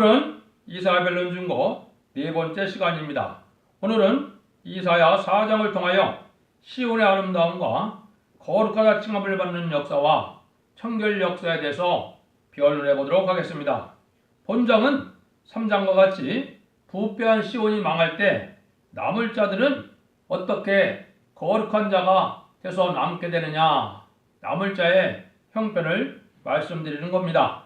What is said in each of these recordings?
오늘은 이사야 변론 중고 네 번째 시간입니다. 오늘은 이사야 4장을 통하여 시온의 아름다움과 거룩하다 칭함을 받는 역사와 청결 역사에 대해서 변론해 보도록 하겠습니다. 본장은 3장과 같이 부패한 시온이 망할 때 남을 자들은 어떻게 거룩한 자가 돼서 남게 되느냐, 남을 자의 형편을 말씀드리는 겁니다.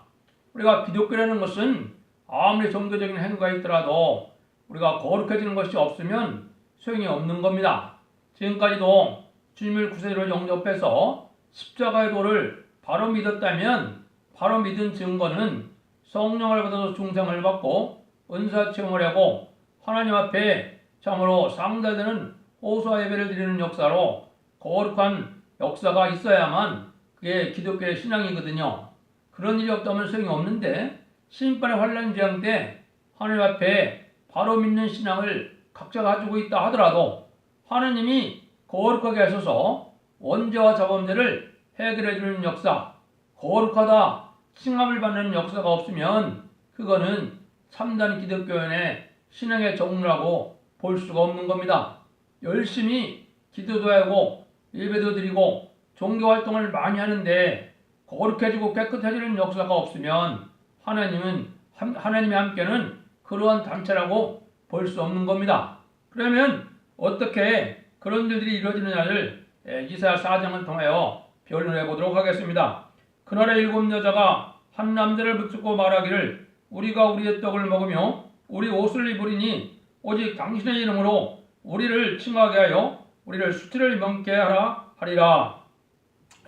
우리가 기독교라는 것은 아무리 종교적인 행위가 있더라도 우리가 거룩해지는 것이 없으면 소용이 없는 겁니다. 지금까지도 주님을 구세주로 영접해서 십자가의 도를 바로 믿었다면 바로 믿은 증거는 성령을 받아서 중생을 받고 은사 체험을 하고 하나님 앞에 참으로 상달되는 호소와 예배를 드리는 역사로 거룩한 역사가 있어야만 그게 기독교의 신앙이거든요. 그런 일이 없다면 소용이 없는데 심판의 환난 재앙 때 하나님 앞에 바로 믿는 신앙을 각자 가지고 있다 하더라도 하나님이 거룩하게 하셔서 원죄와 자범죄를 해결해 주는 역사, 거룩하다 칭함을 받는 역사가 없으면 그거는 참된 기독교인의 신앙의 종류라고 볼 수가 없는 겁니다. 열심히 기도도 하고 예배도 드리고 종교활동을 많이 하는데 거룩해지고 깨끗해지는 역사가 없으면 하나님이 함께는 그러한 단체라고 볼 수 없는 겁니다. 그러면 어떻게 그런 일들이 이루어지느냐를 이사야 4장을 통하여 변론해 보도록 하겠습니다. 그날에 7 여자가 한 남자를 붙잡고 말하기를 우리가 우리의 떡을 먹으며 우리 옷을 입으리니 오직 당신의 이름으로 우리를 칭하게 하여 우리를 수치를 명케 하라 하리라.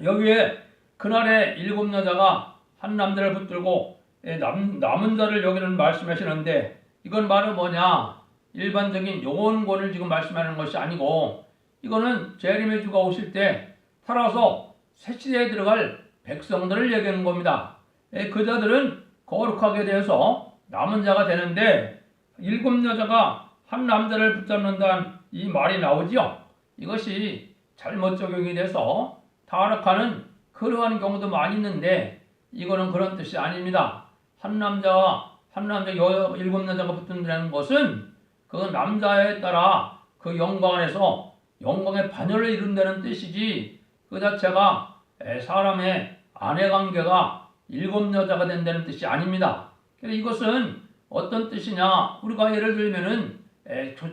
여기에 그날에 7 여자가 한 남자를 붙들고 남은 자를 여기는 말씀하시는데 이건 바로 뭐냐? 일반적인 영혼권을 지금 말씀하는 것이 아니고 이거는 재림의 주가 오실 때 살아서 새 시대에 들어갈 백성들을 얘기하는 겁니다. 그 자들은 거룩하게 되어서 남은 자가 되는데 7 여자가 한 남자를 붙잡는다는 이 말이 나오죠. 이것이 잘못 적용이 돼서 타락하는 그러한 경우도 많이 있는데 이거는 그런 뜻이 아닙니다. 한 남자 7 여자가 붙는다는 것은 그 남자에 따라 그 영광 안에서 영광의 반열을 이룬다는 뜻이지 그 자체가 사람의 아내 관계가 7 여자가 된다는 뜻이 아닙니다. 그래서 이것은 어떤 뜻이냐? 우리가 예를 들면은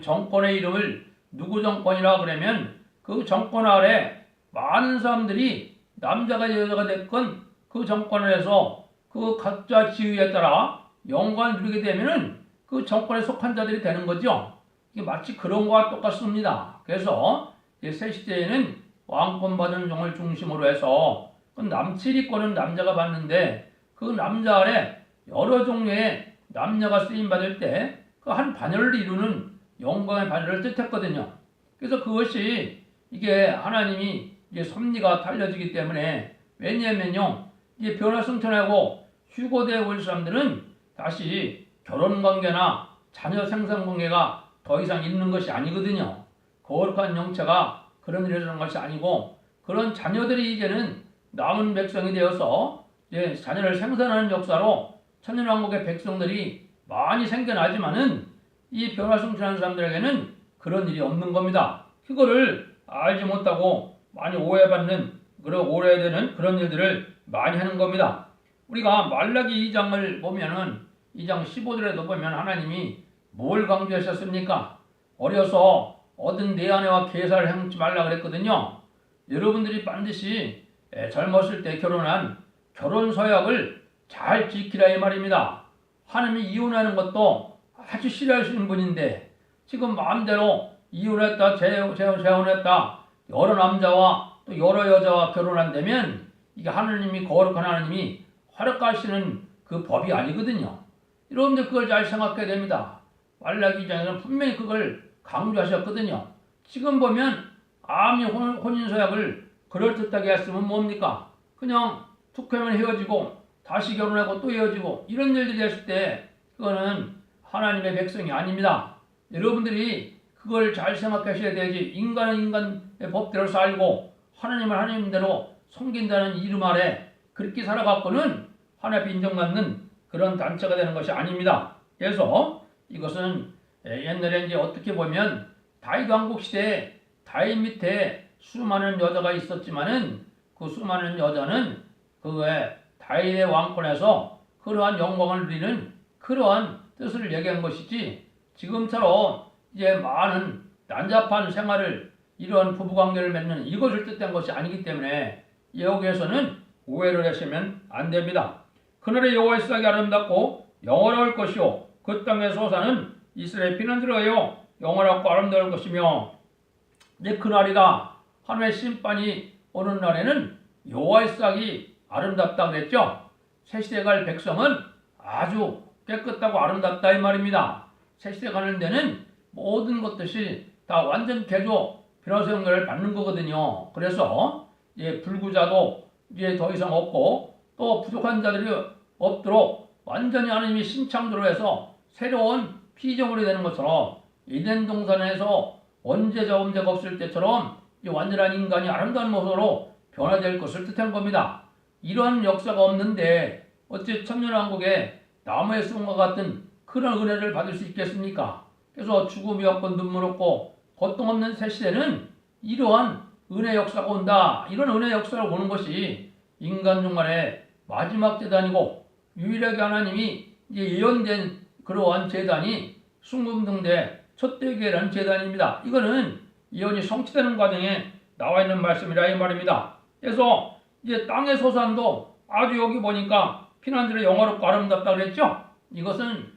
정권의 이름을 누구 정권이라 그러면 그 정권 아래 많은 사람들이 남자가 여자가 됐건 그 정권에서 그 각자 지위에 따라 영광을 누리게 되면은 그 정권에 속한 자들이 되는 거죠. 이게 마치 그런 것과 똑같습니다. 그래서 새 시대에는 왕권 받은 종을 중심으로 해서 그 남치리권은 남자가 받는데 그 남자 아래 여러 종류의 남녀가 쓰임 받을 때 그 한 반열을 이루는 영광의 반열을 뜻했거든요. 그래서 그것이 이게 하나님이 이제 섭리가 달려지기 때문에 왜냐면요 이제 변화승천하고 휴거되어 올 사람들은 다시 결혼관계나 자녀 생산관계가 더 이상 있는 것이 아니거든요. 거룩한 영체가 그런 일을 하는 것이 아니고 그런 자녀들이 이제는 남은 백성이 되어서 이제 자녀를 생산하는 역사로 천년왕국의 백성들이 많이 생겨나지만은 이 변화승천하는 사람들에게는 그런 일이 없는 겁니다. 그거를 알지 못하고 많이 오해받는 오해되는 그런 일들을 많이 하는 겁니다. 우리가 말라기 2장을 보면은 2장 15절에도 보면 하나님이 뭘 강조하셨습니까? 어려서 얻은 내 아내와 계사를 행치 말라 그랬거든요. 여러분들이 반드시 젊었을 때 결혼한 결혼 서약을 잘 지키라 이 말입니다. 하나님이 이혼하는 것도 아주 싫어하시는 분인데 지금 마음대로 이혼했다 재혼했다 여러 남자와 또 여러 여자와 결혼한다면 이게 하나님이 거룩한 하나님이 허락하시는 그 법이 아니거든요. 여러분들 그걸 잘 생각해야 됩니다. 말라기 2장에는 분명히 그걸 강조하셨거든요. 지금 보면 아무리 혼인서약을 그럴듯하게 했으면 뭡니까? 그냥 툭 하면 헤어지고 다시 결혼하고 또 헤어지고 이런 일들이 했을 때 그거는 하나님의 백성이 아닙니다. 여러분들이 그걸 잘 생각하셔야 되지. 인간은 인간의 법대로 살고 하나님은 하나님대로 섬긴다는 이름 아래 그렇게 살아갖고는 하나님 인정받는 그런 단체가 되는 것이 아닙니다. 그래서 이것은 옛날에 이제 어떻게 보면 다윗 왕국 시대에 다윗 밑에 수많은 여자가 있었지만은 그 수많은 여자는 그 외 다윗의 왕권에서 그러한 영광을 누리는 그러한 뜻을 얘기한 것이지, 지금처럼 이제 많은 난잡한 생활을 이러한 부부관계를 맺는 이것을 뜻한 것이 아니기 때문에 여기에서는 오해를 하시면 안 됩니다. 그날의 여호와의 시작이 아름답고 영원할 것이요 그 땅에서 사는 이스라엘 피난들어요 영원하고 아름다울 것이며, 이제 그날이다. 하나님의 심판이 오는 날에는 여호와의 시작이 아름답다 그랬죠. 새 시대 갈 백성은 아주 깨끗하고 아름답다 이 말입니다. 새 시대 가는 데는 모든 것들이 다 완전 개조 변화의 연결을 받는 거거든요. 그래서 이제 불구자도 이제 더 이상 없고 또 부족한 자들이 없도록 완전히 하나님이 신창조로 해서 새로운 피조물이 되는 것처럼 에덴 동산에서 언제적 엄제가 없을 때처럼 이 완전한 인간이 아름다운 모습으로 변화될 것을 뜻한 겁니다. 이러한 역사가 없는데 어찌 천년왕국에 나무의 수분과 같은 그런 은혜를 받을 수 있겠습니까? 그래서 죽음이 없고 눈물 없고 고통 없는 새 시대는 이러한 은혜 역사가 온다. 이런 은혜 역사를 오는 것이 인간 중간에 마지막 제단이고, 유일하게 하나님이 이제 예언된 그러한 제단이 숭금등대 첫대교회라는 제단입니다. 이거는 예언이 성취되는 과정에 나와 있는 말씀이라 이 말입니다. 그래서 이제 땅의 소산도 아주 여기 보니까 피난들의 영화롭고 아름답다 그랬죠. 이것은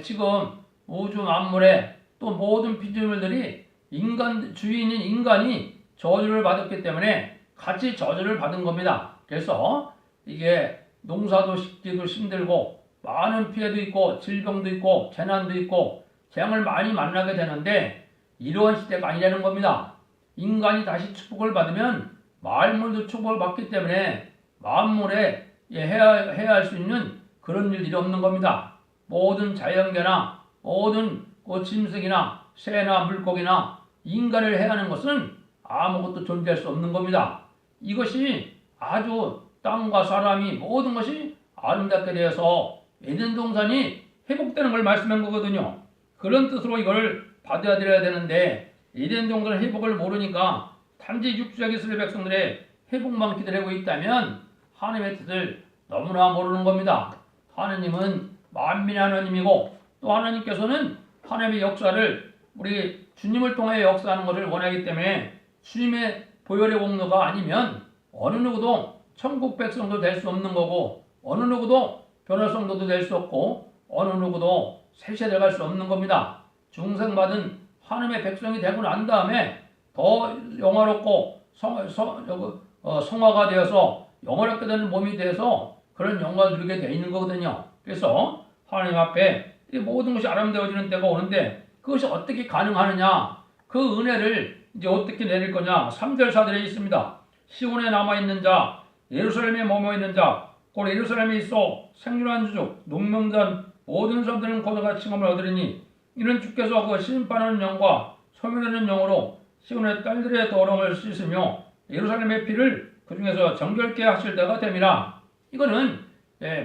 지금 우주 만물의 또 모든 피조물들이 인간 주인인 인간이 저주를 받았기 때문에 같이 저주를 받은 겁니다. 그래서 이게 농사도 짓기도 힘들고 많은 피해도 있고 질병도 있고 재난도 있고 재앙을 많이 만나게 되는데, 이러한 시대가 아니라는 겁니다. 인간이 다시 축복을 받으면 만물도 축복을 받기 때문에 만물에 해야 할 수 있는 그런 일들이 없는 겁니다. 모든 자연계나 모든 짐승이나 새나 물고기나 인간을 해하는 것은 아무것도 존재할 수 없는 겁니다. 이것이 아주 땅과 사람이 모든 것이 아름답게 되어서 에덴 동산이 회복되는 걸 말씀한 거거든요. 그런 뜻으로 이걸 받아들여야 되는데, 에덴 동산 회복을 모르니까 단지 육주적 이스라엘 백성들의 회복만 기다리고 있다면 하나님의 뜻을 너무나 모르는 겁니다. 하나님은 만민의 하나님이고 또 하나님께서는 하나님의 역사를 우리 주님을 통해 역사하는 것을 원하기 때문에 주님의 보혈의 공로가 아니면 어느 누구도 천국 백성도 될 수 없는 거고, 어느 누구도 변화성도도 될 수 없고, 어느 누구도 세세대 갈 수 없는 겁니다. 중생받은 하나님의 백성이 되고 난 다음에 더 영화롭고 성화가 되어서 영화롭게 되는 몸이 돼서 그런 영광을 누리게 되어 있는 거거든요. 그래서 하나님 앞에 이 모든 것이 아름다워지는 때가 오는데, 그것이 어떻게 가능하느냐, 그 은혜를 이제 어떻게 내릴 거냐. 3절 4절에 있습니다. 시온에 남아있는 자, 예루살렘에 머무있는 자, 곧 예루살렘에 있어 생존한 주족, 농명단 모든 사람들은 고도가 칭함을 얻으리니, 이는 주께서 그 심판하는 영과 소멸하는 영으로 시온의 딸들의 더러움을 씻으며 예루살렘의 피를 그 중에서 정결케 하실 때가 됨이라. 이거는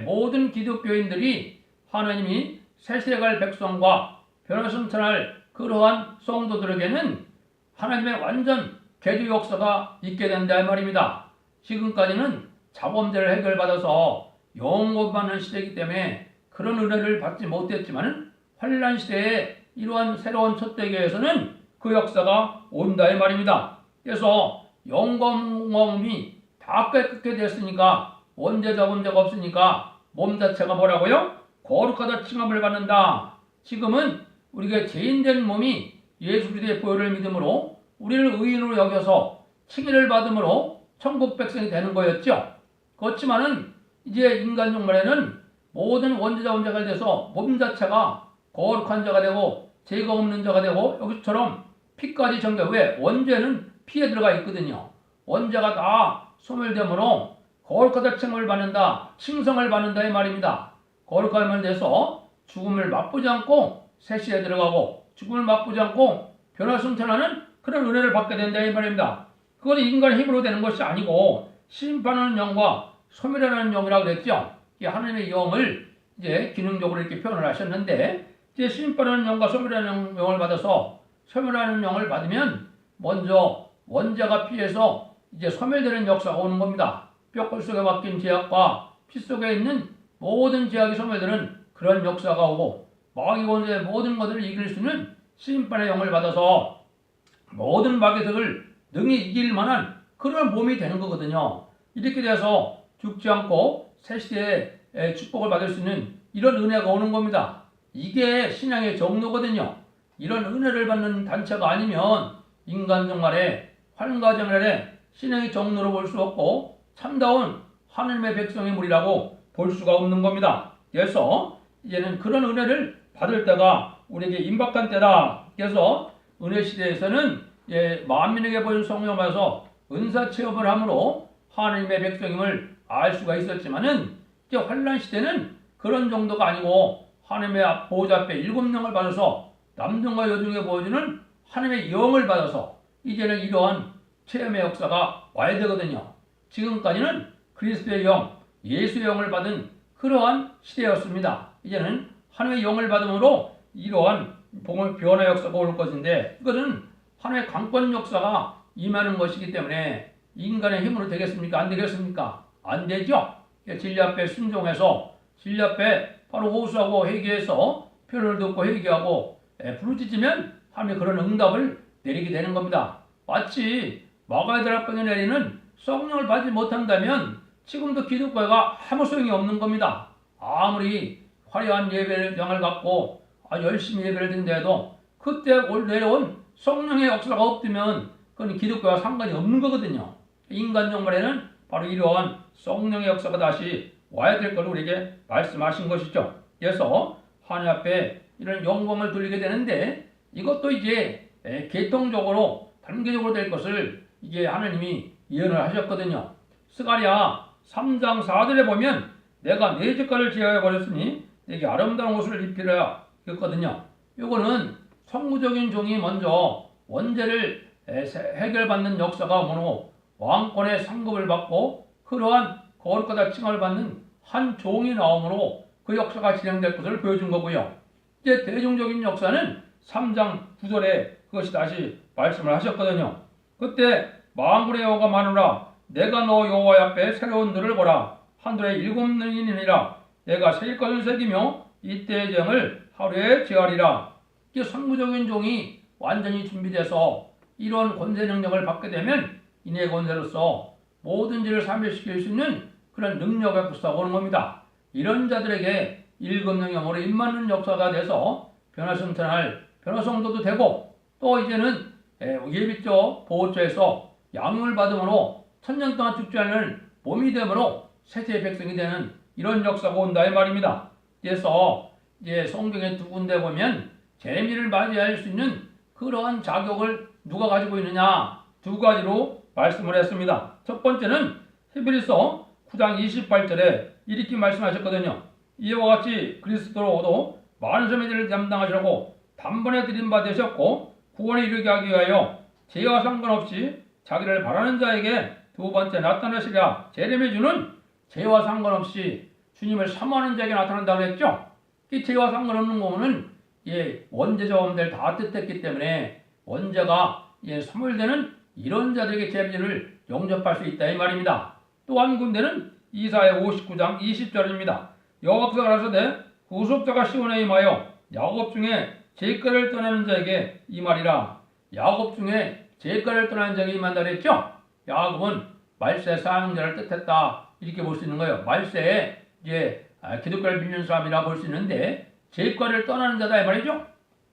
모든 기독교인들이 하나님이 세시대 갈 백성과 변화승천할 그러한 성도들에게는 하나님의 완전 개조 역사가 있게 된다 이 말입니다. 지금까지는 자범죄를 해결받아서 영원받는 시대이기 때문에 그런 은혜를 받지 못했지만, 환란 시대에 이러한 새로운 첫대교에서는 그 역사가 온다 이 말입니다. 그래서 영광이 다 깨끗게 됐으니까, 원죄자 범죄가 없으니까 몸 자체가 뭐라고요? 거룩하다 칭함을 받는다. 지금은 우리가 죄인된 몸이 예수 그리스도의 보혈을 믿음으로 우리를 의인으로 여겨서 칭의를 받음으로 천국 백성이 되는 거였죠. 그렇지만은 이제 인간 중간에는 모든 원죄자 범죄가 돼서 몸 자체가 거룩한 자가 되고 죄가 없는 자가 되고, 여기처럼 피까지 정결. 왜? 원죄는 피에 들어가 있거든요. 원죄가 다 소멸되므로 거룩하다 칭을 받는다, 칭성을 받는다 이 말입니다. 거룩함을 내서 죽음을 맛보지 않고 세시에 들어가고 죽음을 맛보지 않고 변화승천하는 그런 은혜를 받게 된다 이 말입니다. 그것은 인간의 힘으로 되는 것이 아니고 심판하는 영과 소멸하는 영이라고 그랬죠. 이 하나님의 영을 이제 기능적으로 이렇게 표현을 하셨는데, 이제 심판하는 영과 소멸하는 영을 받아서 소멸하는 영을 받으면 먼저 원자가 피해서 이제 소멸되는 역사가 오는 겁니다. 뼈골 속에 박힌 제약과 피 속에 있는 모든 제약이 소멸되는 그런 역사가 오고, 마귀 원수의 모든 것들을 이길 수 있는 심판의 영을 받아서 모든 마귀들을 능히 이길 만한 그런 몸이 되는 거거든요. 이렇게 돼서 죽지 않고 새 시대의 축복을 받을 수 있는 이런 은혜가 오는 겁니다. 이게 신앙의 정도거든요. 이런 은혜를 받는 단체가 아니면 인간 생활에, 환가 생활에 신앙의 정도로 볼 수 없고 참다운 하나님의 백성의 무리라고 볼 수가 없는 겁니다. 그래서 이제는 그런 은혜를 받을 때가 우리에게 임박한 때다. 그래서 은혜 시대에서는 만민에게 보인 성령을 받아서 은사 체험을 함으로 하나님의 백성임을 알 수가 있었지만은, 이제 환란 시대는 그런 정도가 아니고 하나님의 보호자 앞에 7명을 받아서 남중과 여중에 보여주는 하나님의 영을 받아서 이제는 이러한 체험의 역사가 와야 되거든요. 지금까지는 그리스도의 영, 예수의 영을 받은 그러한 시대였습니다. 이제는 하나님의 영을 받음으로 이러한 변화 역사가 올 것인데, 이것은 하나님의 강권 역사가 임하는 것이기 때문에 인간의 힘으로 되겠습니까? 안 되겠습니까? 안 되죠. 진리 앞에 순종해서 진리 앞에 바로 호소하고 회개해서 표현을 듣고 회개하고 부르짖으면 하나님의 그런 응답을 내리게 되는 겁니다. 마치 마가의 대락방에 내리는 성령을 받지 못한다면 지금도 기독교가 아무 소용이 없는 겁니다. 아무리 화려한 예배장을 갖고 열심히 예배를 드린다해도 그때 내려온 성령의 역사가 없으면 그건 기독교와 상관이 없는 거거든요. 인간 정말에는 바로 이러한 성령의 역사가 다시 와야 될 걸 우리에게 말씀하신 것이죠. 그래서 하나님 앞에 이런 영광을 돌리게 되는데, 이것도 이제 계통적으로 단계적으로 될 것을 이게 하나님이 예언을 하셨거든요. 스가랴 3장 4절에 보면 내가 네 젓갈을 제하여 버렸으니 내게 아름다운 옷을 입히라 했거든요. 이거는 성구적인 종이 먼저 원죄를 해결받는 역사가 오므로 왕권의 상급을 받고 그러한 거룩하다 칭함을 받는 한 종이 나오므로 그 역사가 진행될 것을 보여준 거고요. 이제 대중적인 역사는 3장 9절에 그것이 다시 말씀을 하셨거든요. 그때 만군의 여호와가 마누라 내가 너 여호와 앞에 새로운 들을 보라 하늘에 7능이니라 내가 새길 것을 새기며 이때의 재앙을 하루에 제하리라. 이제 선구적인 종이 완전히 준비돼서 이런 권세 능력을 받게 되면 인의 권세로서 모든 죄를 사멸시킬 수 있는 그런 능력의 역사가 오는 겁니다. 이런 자들에게 일금능력으로 입맞는 역사가 돼서 변화성탄할 변화성도도 되고, 또 이제는 예비조 보호처에서 양육을 받음으로 천년 동안 죽지 않는 몸이 되므로 세세의 백성이 되는 이런 역사가 온다 이 말입니다. 그래서 이제 성경의 두 군데 보면 재미를 맞이할 수 있는 그러한 자격을 누가 가지고 있느냐, 두 가지로 말씀을 했습니다. 첫 번째는 히브리서 9장 28절에 이렇게 말씀하셨거든요. 이와 같이 그리스도로도 많은 소매들을 담당하시라고 단번에 드린 바 되셨고 구원에 이르게 하기 위하여 죄와 상관없이 자기를 바라는 자에게 두 번째 나타나시랴. 재림해 주는 죄와 상관없이 주님을 사모하는 자에게 나타난다고 했죠. 이 죄와 상관없는 거는 원죄자 원들 다 뜻했기 때문에 원죄가 소멸되는 이런 자들에게 재림을 영접할 수 있다 이 말입니다. 또 한 군데는 이사야 59장 20절입니다. 여호와께서 가라사대 구속자가 시온에 임하여 야곱 중에 죄가를 떠나는 자에게 이 말이라. 야곱 중에 죄가를 떠나는 자에게 임한다 그랬죠. 야곱은 말세 사형자를 뜻했다 이렇게 볼 수 있는 거예요. 말세에 기독교를 믿는 사람이라 볼 수 있는데 죄가를 떠나는 자다 이 말이죠.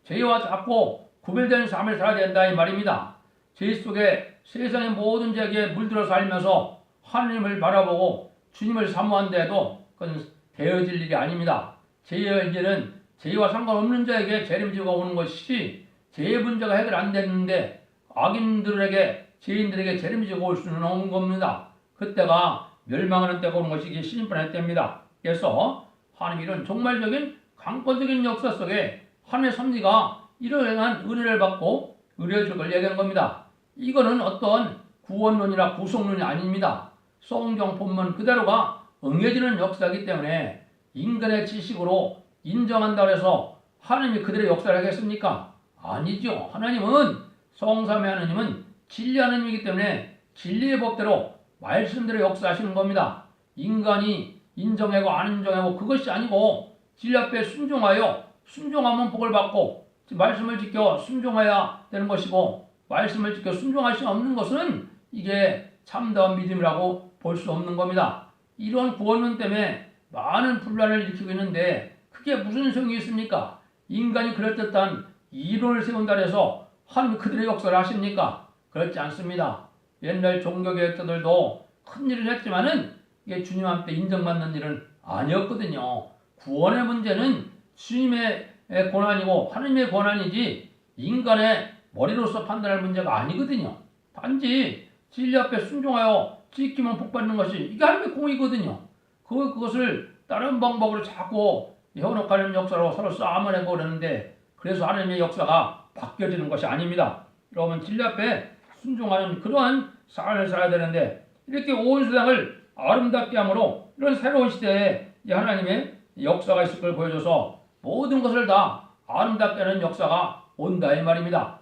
죄와 자꾸 구별된 삶을 살아야 된다 이 말입니다. 죄 속에 세상의 모든 죄에 물들어 살면서 하나님을 바라보고 주님을 사모한데도 그건 되어질 일이 아닙니다. 죄의 이제는 죄와 상관없는 자에게 재림지가 오는 것이 죄의 문제가 해결 안 됐는데 악인들에게 죄인들에게 재림지가 올 수는 없는 겁니다. 그때가 멸망하는 때가 오는 것이 심판의 때입니다. 그래서 하나님 이런 종말적인 강권적인 역사 속에 하나님의 섭리가 이러한 은혜를 받고 의뢰해줄 걸 얘기한 겁니다. 이거는 어떤 구원론이나 구속론이 아닙니다. 성경 본문 그대로가 응해지는 역사이기 때문에 인간의 지식으로 인정한다고 해서 하나님이 그들의 역사를 하겠습니까? 아니죠. 하나님은 성삼위 하나님은 진리 하나님이기 때문에 진리의 법대로 말씀대로 역사하시는 겁니다. 인간이 인정하고 안 인정하고 그것이 아니고 진리 앞에 순종하면 복을 받고 말씀을 지켜 순종해야 되는 것이고 말씀을 지켜 순종할 수 없는 것은 이게 참다운 믿음이라고 볼 수 없는 겁니다. 이런 구원론 때문에 많은 분란을 일으키고 있는데 그게 무슨 소용이 있습니까? 인간이 그럴듯한 이론을 세운다 해서 하나님이 그들의 역사를 하십니까? 그렇지 않습니다. 옛날 종교개혁자들도 큰 일을 했지만은 이게 주님 앞에 인정받는 일은 아니었거든요. 구원의 문제는 주님의 권한이고 하나님의 권한이지 인간의 머리로서 판단할 문제가 아니거든요. 단지 진리 앞에 순종하여 지키면 복받는 것이 이게 하나님의 공이거든요. 그것을 다른 방법으로 자꾸 현혹하는 역사로 서로 싸움을 해보고 그러는데 그래서 하나님의 역사가 바뀌어지는 것이 아닙니다. 여러분 진리 앞에 순종하는 그러한 삶을 살아야 되는데 이렇게 온 세상을 아름답게 함으로 이런 새로운 시대에 하나님의 역사가 있을 걸 보여줘서 모든 것을 다 아름답게 하는 역사가 온다 이 말입니다.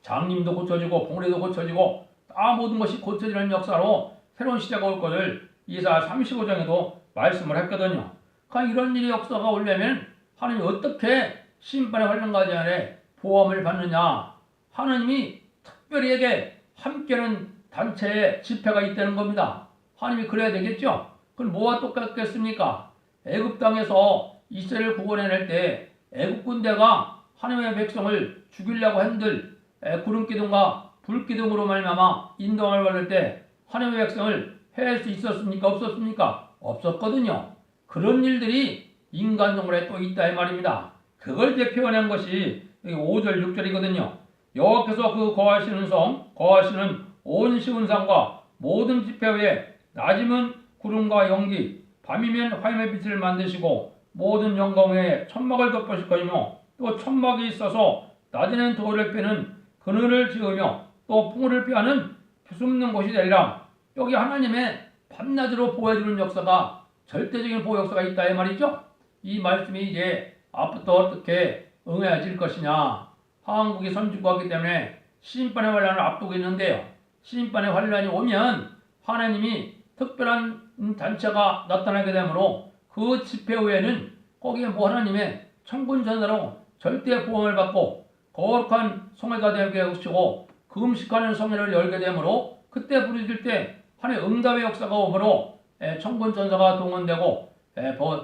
장님도 고쳐지고 봉래도 고쳐지고 다 모든 것이 고쳐지는 역사로 새로운 시대가 올 것을 이사야 35장에도 말씀을 했거든요. 그러니까 이런 일의 역사가 오려면 하나님이 어떻게 심판의 환란까지 안에 보험을 받느냐. 하나님이 특별히 함께하는 단체의 집회가 있다는 겁니다. 하나님이 그래야 되겠죠. 그건 뭐와 똑같겠습니까? 애굽 땅에서 이스라엘을 구원해낼 때 애굽 군대가 하나님의 백성을 죽이려고 한들 구름 기둥과 불 기둥으로 말미암아 인도함을 받을 때 하나님의 백성을 해할 수 있었습니까? 없었습니까? 없었거든요. 그런 일들이 인간 정글에 또 있다 이 말입니다. 그걸 대표하는 것이 5절 6절이거든요. 여호와께서 그 거하시는 성 거하시는 온 시온산과 모든 지폐위에 낮이면 구름과 연기 밤이면 화염의 빛을 만드시고 모든 영광에 천막을 덮으실 것이며 또 천막이 있어서 낮에는 돌을 빼는 그늘을 지으며 또 풍을 피하는 숨는 곳이 되리라. 여기 하나님의 밤낮으로 보여주는 역사가 절대적인 보호 역사가 있다 이 말이죠. 이 말씀이 이제 앞부터 어떻게 응해질 것이냐. 한국이 선진국이기 때문에 심판의 환란을 앞두고 있는데요. 심판의 환란이 오면 하나님이 특별한 단체가 나타나게 되므로 그 집회 후에는 거기에 하나님의 천군 전사로 절대 보험을 받고 거룩한 성회가 되게 하시고 금식하는 성회를 열게 되므로 그때 부르실 때 하나님의 응답의 역사가 오므로 천군 전사가 동원되고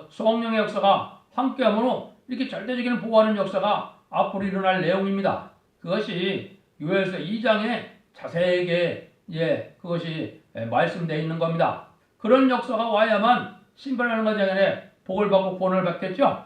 성령의 역사가 함께하므로 이렇게 절대적인 보호하는 역사가 앞으로 일어날 내용입니다. 그것이 요엘서 2장에 자세하게 그것이 말씀되어 있는 겁니다. 그런 역사가 와야만 심판하는 과정에 복을 받고 구원을 받겠죠.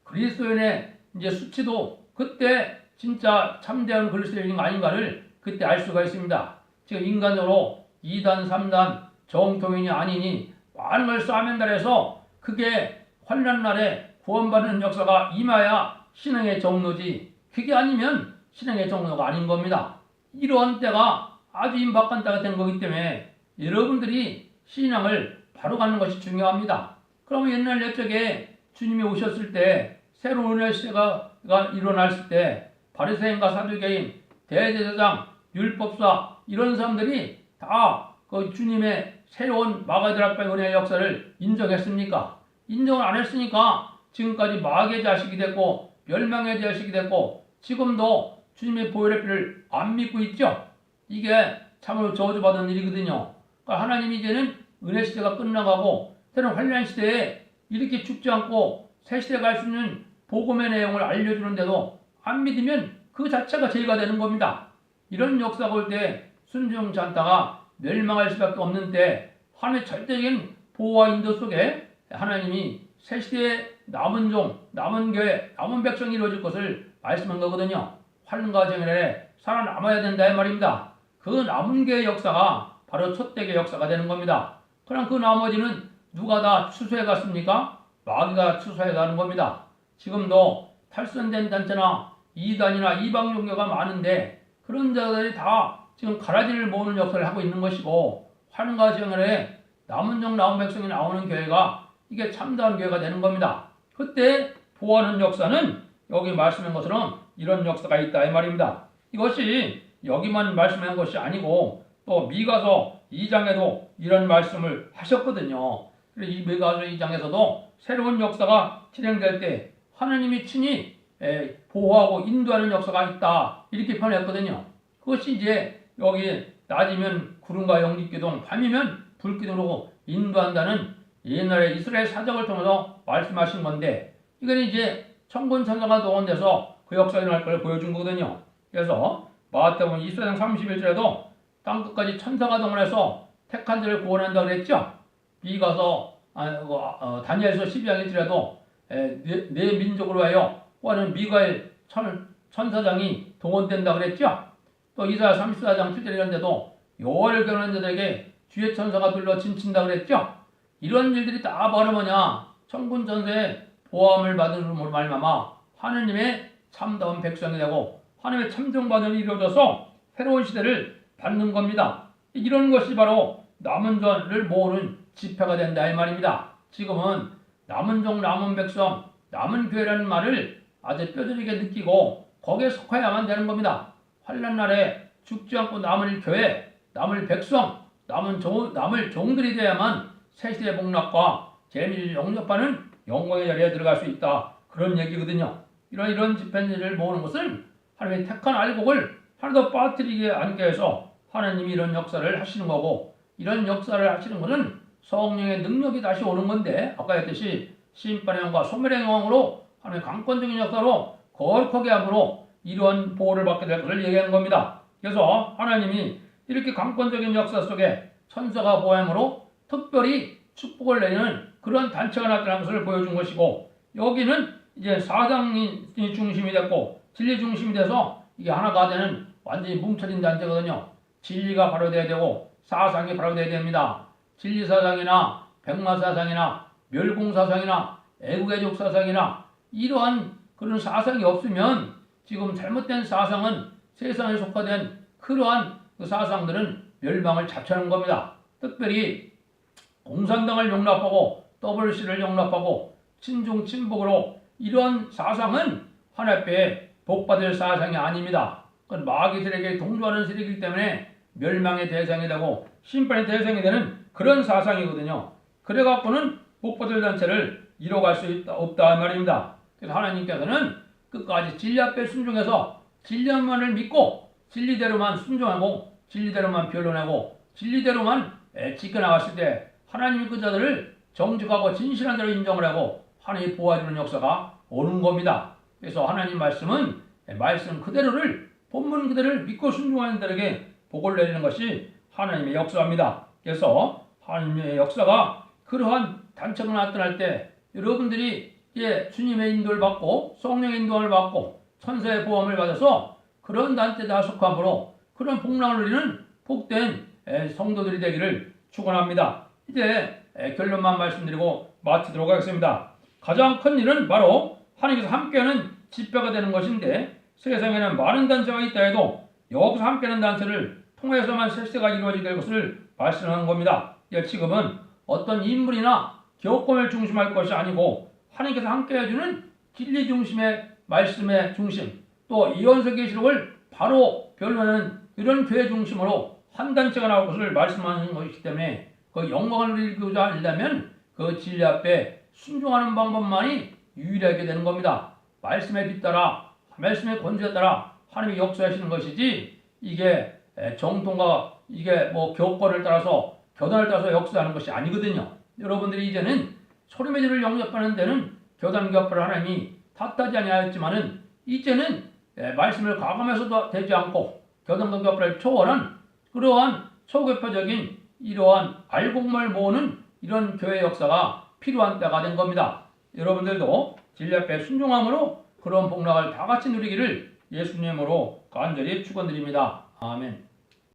그리스도인의 수치도 그때 진짜 참되한 그리스도인이 아닌가를 그때 알 수가 있습니다. 지금 인간적으로 2단, 3단 정통인이 아니니 많은 걸 쌓아낸다 해서 그게 환난 날에 구원받는 역사가 임하야 신앙의 정로지 그게 아니면 신앙의 정로가 아닌 겁니다. 이러한 때가 아주 임박한 때가 된 거기 때문에 여러분들이 신앙을 바로 갖는 것이 중요합니다. 그러면 옛날 옛적에 주님이 오셨을 때 새로운 은혜 시대가 일어났을 때 바리새인과 사두개인, 대제사장, 율법사 이런 사람들이 다 그 주님의 새로운 마가다락방의 은혜의 역사를 인정했습니까? 인정을 안 했으니까 지금까지 마귀의 자식이 됐고 멸망의 자식이 됐고 지금도 주님의 보혈의 피를 안 믿고 있죠. 이게 참으로 저주받은 일이거든요. 그러니까 하나님이 이제는 은혜 시대가 끝나가고 새로운 환란 시대에 이렇게 죽지 않고 새 시대에 갈 수 있는 복음의 내용을 알려주는데도 안 믿으면 그 자체가 죄가 되는 겁니다. 이런 역사가 올 때 순종치 않다가 멸망할 수밖에 없는 때 하나님의 절대적인 보호와 인도 속에 하나님이 새 시대에 남은 종, 남은 교회, 남은 백성이 이루어질 것을 말씀한 거거든요. 환란과 정결에 살아남아야 된다 이 말입니다. 그 남은 교회의 역사가 바로 첫대교 역사가 되는 겁니다. 그럼 그 나머지는 누가 다 추수해 갔습니까? 마귀가 추수해 가는 겁니다. 지금도 탈선된 단체나 이단이나 이방 종교가 많은데 그런 자들이 다 지금 가라지를 모으는 역사를 하고 있는 것이고 환란과 정결에 남은 종 남은 백성이 나오는 교회가 이게 참다운 교회가 되는 겁니다. 그때 보호하는 역사는 여기 말씀한 것처럼 이런 역사가 있다 이 말입니다. 이것이 여기만 말씀한 것이 아니고 또 미가서 2장에도 이런 말씀을 하셨거든요. 그래서 이 미가서 2장에서도 새로운 역사가 진행될 때 하나님이 친히 보호하고 인도하는 역사가 있다 이렇게 표현했거든요. 그것이 이제 여기 낮이면 구름과 영지기둥, 밤이면 불기둥으로 인도한다는 옛날에 이스라엘 사적을 통해서 말씀하신 건데 이건 이제 천군 천사가 동원돼서 그 역사가 일어날 걸 보여준 거거든요. 그래서 마태복음 24장 31절에도 땅끝까지 천사가 동원해서 택한 자를 구원한다 그랬죠. 미가서 다니엘서 12장 1절에도 내 민족으로 하여 구하는 미가엘 천사장이 동원된다 그랬죠. 또 이사야 34장 7절 이런 데도 여호와를 경외하는 자들에게 주의 천사가 둘러 진친다 그랬죠. 이런 일들이 다 바로 뭐냐? 천군 천사의 보호함을 받음으로 말미암아 하느님의 참다운 백성이 되고 하나님의 참정반응이 이루어져서 새로운 시대를 받는 겁니다. 이런 것이 바로 남은 자를 모으는 집회가 된다 이 말입니다. 지금은 남은 종, 남은 백성, 남은 교회라는 말을 아주 뼈저리게 느끼고 거기에 속해야만 되는 겁니다. 환난 날에 죽지 않고 남을 교회, 남을 백성, 남을 종들이 되어야만 새시대의 복락과 재미를 영접하는 영광의 자리에 들어갈 수 있다. 그런 얘기거든요. 이런 집회를 모으는 것은 하나님의 택한 알곡을 하나도 빠뜨리게 않게 해서 하나님이 이런 역사를 하시는 거고 이런 역사를 하시는 것은 성령의 능력이 다시 오는 건데 아까 했듯이 심판의 영과 소멸의 영광으로 하나님의 강권적인 역사로 거룩하게 함으로 이러한 보호를 받게 될 것을 얘기하는 겁니다. 그래서 하나님이 이렇게 강권적인 역사 속에 천사가 보호함으로 특별히 축복을 내리는 그런 단체가 나타난 것을 보여준 것이고 여기는 이제 사상이 중심이 됐고 진리 중심이 돼서 이게 하나가 되는 완전히 뭉쳐진 단체거든요. 진리가 바로 돼야 되고 사상이 바로 돼야 됩니다. 진리 사상이나 백마 사상이나 멸공 사상이나 애국애족 사상이나 이러한 그런 사상이 없으면 지금 잘못된 사상은 세상에 속화된 그러한 그 사상들은 멸망을 자처하는 겁니다. 특별히 공산당을 용납하고 WC를 용납하고 친중 친북으로 이러한 사상은 하나님께 복받을 사상이 아닙니다. 그건 마귀들에게 동조하는 세력이기 때문에 멸망의 대상이 되고 심판의 대상이 되는 그런 사상이거든요. 그래갖고는 복받을 단체를 이뤄갈 수 없다 말입니다. 그래서 하나님께서는 끝까지 진리 앞에 순종해서 진리만을 믿고 진리대로만 순종하고 진리대로만 변론하고 진리대로만 지켜나갔을 때 하나님이 그 자들을 정직하고 진실한 자로 인정을 하고 하나님이 보호해주는 역사가 오는 겁니다. 그래서 하나님 말씀은 말씀 그대로를 본문 그대로를 믿고 순종하는 자들에게 복을 내리는 것이 하나님의 역사입니다. 그래서 하나님의 역사가 그러한 단체가 나타날 때 여러분들이 주님의 인도를 받고 성령의 인도를 받고 천사의 보험을 받아서 그런 단체에 속함으로 그런 복락을 누리는 복된 성도들이 되기를 축원합니다. 이제 결론만 말씀드리고 마치도록 하겠습니다. 가장 큰 일은 바로 하나님께서 함께하는 집회가 되는 것인데 세상에는 많은 단체가 있다 해도 여기서 함께하는 단체를 통해서만 세세가 이루어지게 될 것을 말씀하는 겁니다. 지금은 어떤 인물이나 교권을 중심할 것이 아니고 하나님께서 함께 해주는 진리 중심의 말씀의 중심 또 이언서 계시록을 바로 변론하는 이런 교회 중심으로 한 단체가 나올 것을 말씀하는 것이기 때문에 그 영광을 누리고자 하려면 그 진리 앞에 순종하는 방법만이 유일하게 되는 겁니다. 말씀에 뒤따라 말씀의 권세에 따라 하나님이 역사하시는 것이지 이게 정통과 이게 뭐 교권을 따라서 교단을 따라서 역사하는 것이 아니거든요. 여러분들이 이제는 소리매질을 영접하는 데는 교단 교파를 하나님이 탓하지 아니하였지만은 이제는 말씀을 가감해서도 되지 않고 교단 교파를 초월한 그러한 초교파적인 이러한 알곡을 모으는 이런 교회 역사가 필요한 때가 된 겁니다. 여러분들도 진리 앞에 순종함으로 그런 복락을 다 같이 누리기를 예수님으로 간절히 축원드립니다. 아멘.